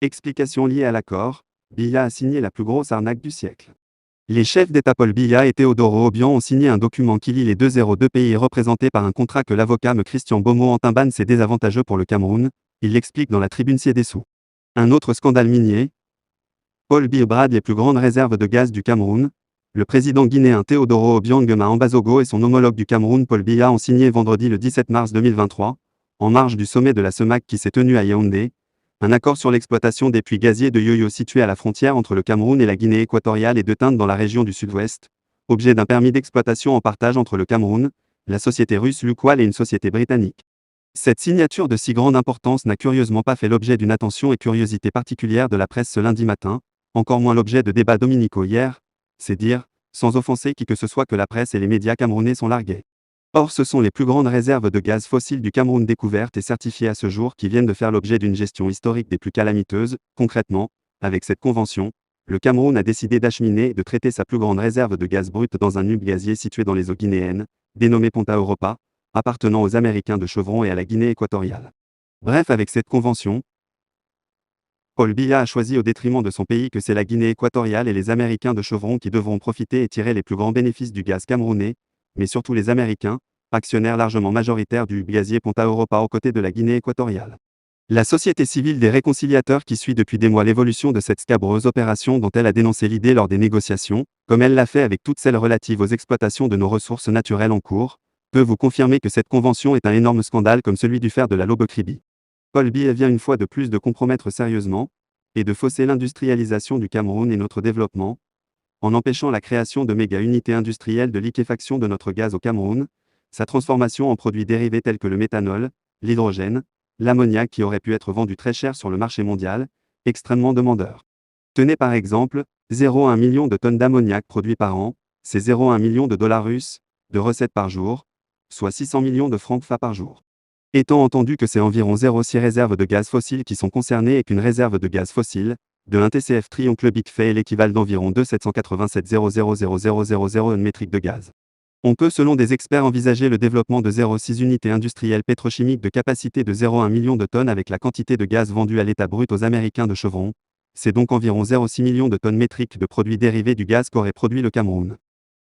Explication liée à l'accord, Biya a signé la plus grosse arnaque du siècle. Les chefs d'État Paul Biya et Teodoro Obiang ont signé un document qui lie les deux pays représentés par un contrat que l'avocat me Christian Beaumont Antimban c'est désavantageux pour le Cameroun, il l'explique dans la tribune Siedessou. Un autre scandale minier. Paul Biya brade les plus grandes réserves de gaz du Cameroun. Le président guinéen Teodoro Obiang Mbasogo et son homologue du Cameroun Paul Biya ont signé vendredi le 17 mars 2023, en marge du sommet de la CEMAC qui s'est tenu à Yaoundé, un accord sur l'exploitation des puits gaziers de Yoyo situés à la frontière entre le Cameroun et la Guinée équatoriale et de Tinde dans la région du sud-ouest, objet d'un permis d'exploitation en partage entre le Cameroun, la société russe Lukoil et une société britannique. Cette signature de si grande importance n'a curieusement pas fait l'objet d'une attention et curiosité particulière de la presse ce lundi matin, encore moins l'objet de débats dominicaux hier, c'est dire, sans offenser qui que ce soit que la presse et les médias camerounais sont largués. Or ce sont les plus grandes réserves de gaz fossile du Cameroun découvertes et certifiées à ce jour qui viennent de faire l'objet d'une gestion historique des plus calamiteuses. Concrètement, avec cette convention, le Cameroun a décidé d'acheminer et de traiter sa plus grande réserve de gaz brut dans un hub gazier situé dans les eaux guinéennes, dénommé Ponta Europa, appartenant aux Américains de Chevron et à la Guinée équatoriale. Bref, avec cette convention, Paul Biya a choisi au détriment de son pays que c'est la Guinée équatoriale et les Américains de Chevron qui devront profiter et tirer les plus grands bénéfices du gaz camerounais, mais surtout les Américains, actionnaires largement majoritaires du gazier Ponta Europa aux côtés de la Guinée équatoriale. La société civile des réconciliateurs qui suit depuis des mois l'évolution de cette scabreuse opération dont elle a dénoncé l'idée lors des négociations, comme elle l'a fait avec toutes celles relatives aux exploitations de nos ressources naturelles en cours, peut vous confirmer que cette convention est un énorme scandale comme celui du fer de la Lobe-Kribi. Paul Biya vient une fois de plus de compromettre sérieusement, et de fausser l'industrialisation du Cameroun et notre développement, en empêchant la création de méga-unités industrielles de liquéfaction de notre gaz au Cameroun, sa transformation en produits dérivés tels que le méthanol, l'hydrogène, l'ammoniac qui aurait pu être vendu très cher sur le marché mondial, extrêmement demandeur. Tenez par exemple, 0,1 million de tonnes d'ammoniac produits par an, c'est 0,1 million de dollars russes, de recettes par jour, soit 600 millions de francs CFA par jour. Étant entendu que c'est environ 0,6 réserves de gaz fossile qui sont concernées et qu'une réserve de gaz fossile, de 1 TCF trioclobique fait l'équivalent d'environ 2,787 0,00000 métriques de gaz. On peut selon des experts envisager le développement de 0,6 unités industrielles pétrochimiques de capacité de 0,1 million de tonnes avec la quantité de gaz vendue à l'état brut aux Américains de Chevron. C'est donc environ 0,6 millions de tonnes métriques de produits dérivés du gaz qu'aurait produit le Cameroun.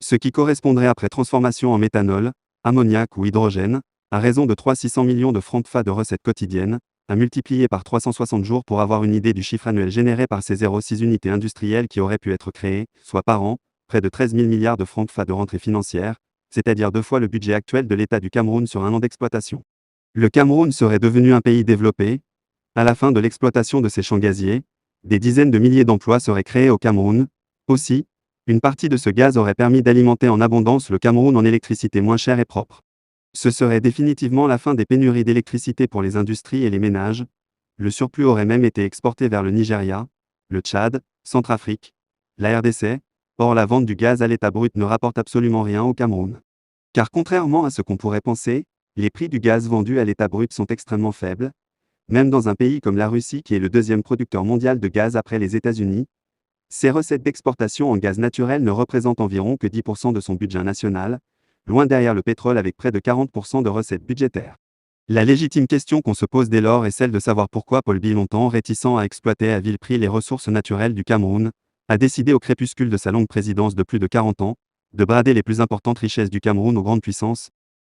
Ce qui correspondrait après transformation en méthanol, ammoniac ou hydrogène, à raison de 300-600 millions de francs CFA de recettes quotidiennes, à multiplier par 360 jours pour avoir une idée du chiffre annuel généré par ces 0,6 unités industrielles qui auraient pu être créées, soit par an, près de 13 000 milliards de francs CFA de rentrée financière, c'est-à-dire 2 fois le budget actuel de l'État du Cameroun sur un an d'exploitation. Le Cameroun serait devenu un pays développé. À la fin de l'exploitation de ces champs gaziers, des dizaines de milliers d'emplois seraient créés au Cameroun. Aussi, une partie de ce gaz aurait permis d'alimenter en abondance le Cameroun en électricité moins chère et propre. Ce serait définitivement la fin des pénuries d'électricité pour les industries et les ménages. Le surplus aurait même été exporté vers le Nigeria, le Tchad, Centrafrique, la RDC. Or la vente du gaz à l'état brut ne rapporte absolument rien au Cameroun. Car contrairement à ce qu'on pourrait penser, les prix du gaz vendu à l'état brut sont extrêmement faibles. Même dans un pays comme la Russie qui est le deuxième producteur mondial de gaz après les États-Unis, ses recettes d'exportation en gaz naturel ne représentent environ que 10% de son budget national, loin derrière le pétrole avec près de 40% de recettes budgétaires. La légitime question qu'on se pose dès lors est celle de savoir pourquoi Paul Biya, longtemps réticent à exploiter à vil prix les ressources naturelles du Cameroun, a décidé au crépuscule de sa longue présidence de plus de 40 ans, de brader les plus importantes richesses du Cameroun aux grandes puissances,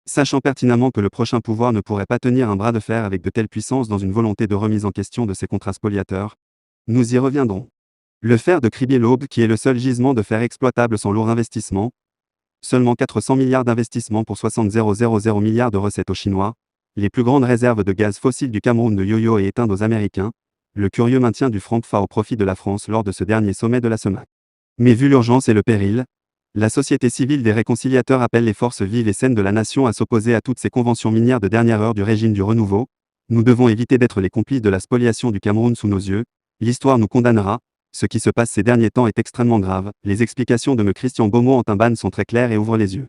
sachant pertinemment que le prochain pouvoir ne pourrait pas tenir un bras de fer avec de telles puissances dans une volonté de remise en question de ses contrats spoliateurs. Nous y reviendrons. Le fer de Kribi-Lobe qui est le seul gisement de fer exploitable sans lourd investissement, seulement 400 milliards d'investissements pour 60,000 milliards de recettes aux Chinois, les plus grandes réserves de gaz fossile du Cameroun de Yoyo et éteintes aux Américains, le curieux maintien du franc CFA au profit de la France lors de ce dernier sommet de la CEMAC. Mais vu l'urgence et le péril, la société civile des réconciliateurs appelle les forces vives et saines de la nation à s'opposer à toutes ces conventions minières de dernière heure du régime du renouveau. Nous devons éviter d'être les complices de la spoliation du Cameroun sous nos yeux. L'histoire nous condamnera. Ce qui se passe ces derniers temps est extrêmement grave. Les explications de me Christian Beaumont Antimban sont très claires et ouvrent les yeux.